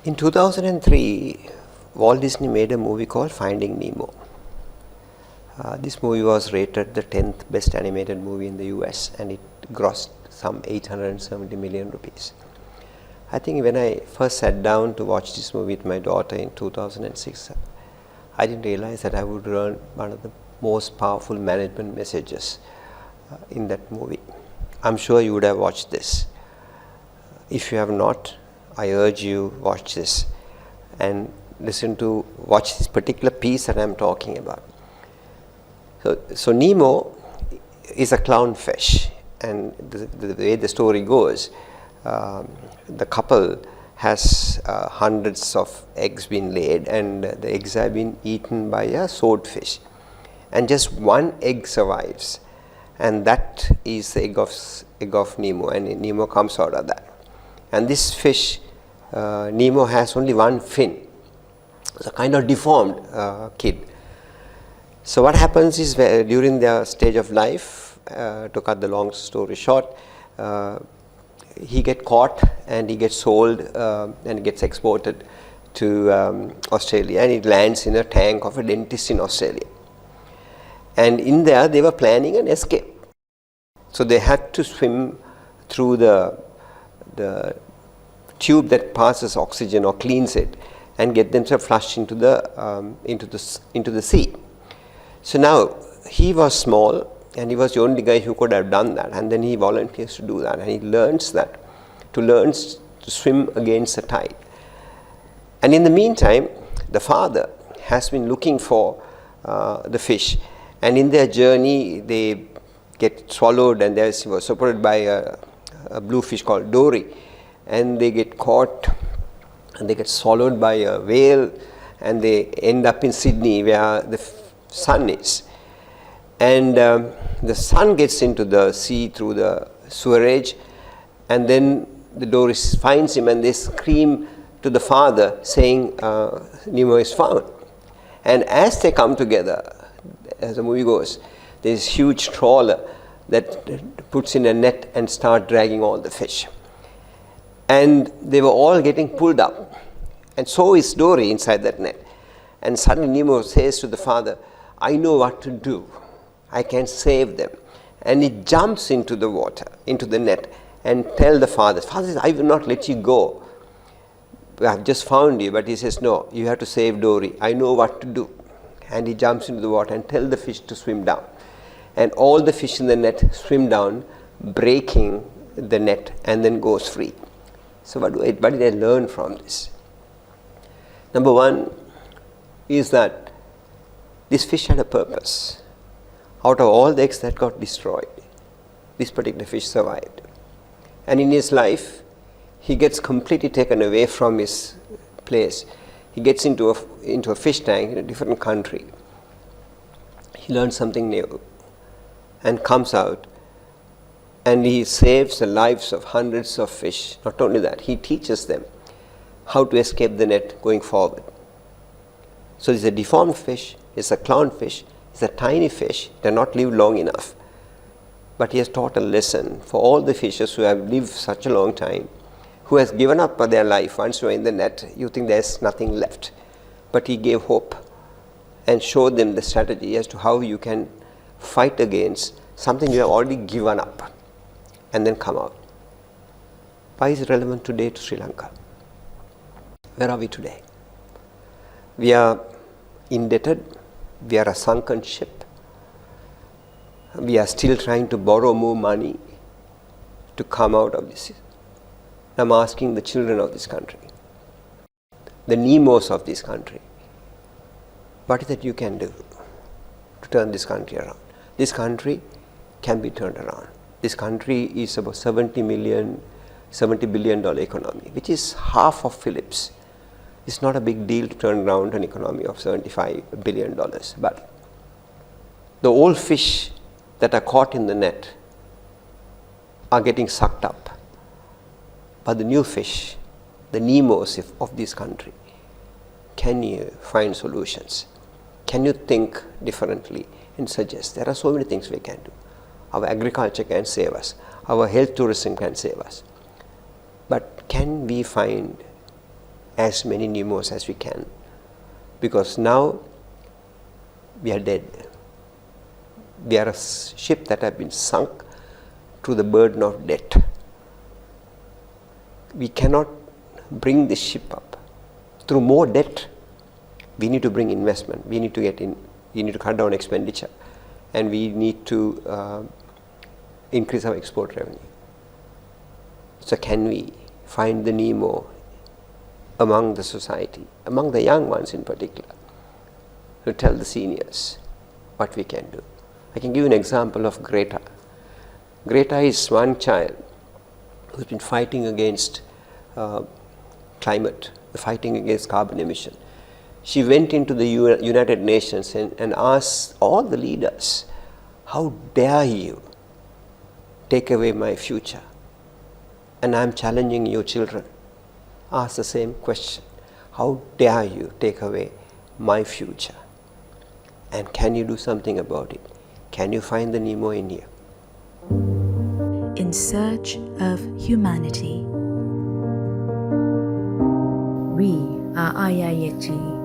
In 2003, Walt Disney made a movie called Finding Nemo. This movie was rated the 10th best animated movie in the US, and it grossed some 870 million rupees. I think when I first sat down to watch this movie with my daughter in 2006, I didn't realize that I would learn one of the most powerful management messages in that movie. I'm sure you would have watched this. If you have not, I urge you watch this and watch this particular piece that I'm talking about. So Nemo is a clownfish, and the way the story goes, the couple has hundreds of eggs been laid, and the eggs have been eaten by a swordfish, and just one egg survives, and that is the egg of Nemo, and Nemo comes out of that. And this fish, Nemo, has only one fin. It's a kind of deformed kid. So what happens is, during their stage of life, to cut the long story short, he gets caught and he gets sold and gets exported to Australia, and it lands in a tank of a dentist in Australia. And in there they were planning an escape. So they had to swim through the tube that passes oxygen or cleans it, and get themselves flushed into the sea. So now he was small, and he was the only guy who could have done that, and then he volunteers to do that, and he learns to swim against the tide. And in the meantime, the father has been looking for the fish, and in their journey they get swallowed, and he was supported by a blue fish called Dory, and they get caught and they get swallowed by a whale, and they end up in Sydney where the sun is. And the sun gets into the sea through the sewerage, and then the Dory finds him, and they scream to the father saying Nemo is found. And as they come together, as the movie goes, there's a huge trawler that puts in a net and start dragging all the fish. And they were all getting pulled up, and so is Dory inside that net. And suddenly Nemo says to the father, I know what to do. I can save them. And he jumps into the water, into the net, and tells the father says, I will not let you go. I have just found you. But he says, no, you have to save Dory. I know what to do. And he jumps into the water and tells the fish to swim down. And all the fish in the net swim down, breaking the net, and then goes free. So what did I learn from this? Number one is that this fish had a purpose. Out of all the eggs that got destroyed, this particular fish survived. And in his life, he gets completely taken away from his place. He gets into a fish tank in a different country. He learns something new and comes out, and he saves the lives of hundreds of fish. Not only that, he teaches them how to escape the net going forward. So it's a deformed fish, it's a clownfish, it's a tiny fish, it has not lived long enough. But he has taught a lesson for all the fishes who have lived such a long time, who has given up their life. Once you are in the net, you think there's nothing left. But he gave hope and showed them the strategy as to how you can fight against something you have already given up and then come out. Why is it relevant today to Sri Lanka? Where are we today? We are indebted. We are a sunken ship. We are still trying to borrow more money to come out of this. I'm asking the children of this country, the Nemos of this country, what is it you can do to turn this country around? This country can be turned around. This country is about $70 billion economy, which is half of Philips. It's not a big deal to turn around an economy of $75 billion. But the old fish that are caught in the net are getting sucked up. But the new fish, the Nemos of this country, can you find solutions? Can you think differently and suggest? There are so many things we can do. Our agriculture can save us. Our health tourism can save us. But can we find as many Nemos as we can, because now we are dead. We are a ship that have been sunk to the burden of debt. We cannot bring this ship up through more debt. We need to bring investment. We need to get in. We need to cut down expenditure, and we need to increase our export revenue. So can we find the Nemo among the society, among the young ones in particular, to tell the seniors what we can do? I can give you an example of Greta. Greta is one child who's been fighting against climate, fighting against carbon emission. She went into the United Nations and asked all the leaders, how dare you take away my future? And I'm challenging you children, ask the same question. How dare you take away my future? And can you do something about it? Can you find the Nemo in you? In search of humanity. We are IIHG.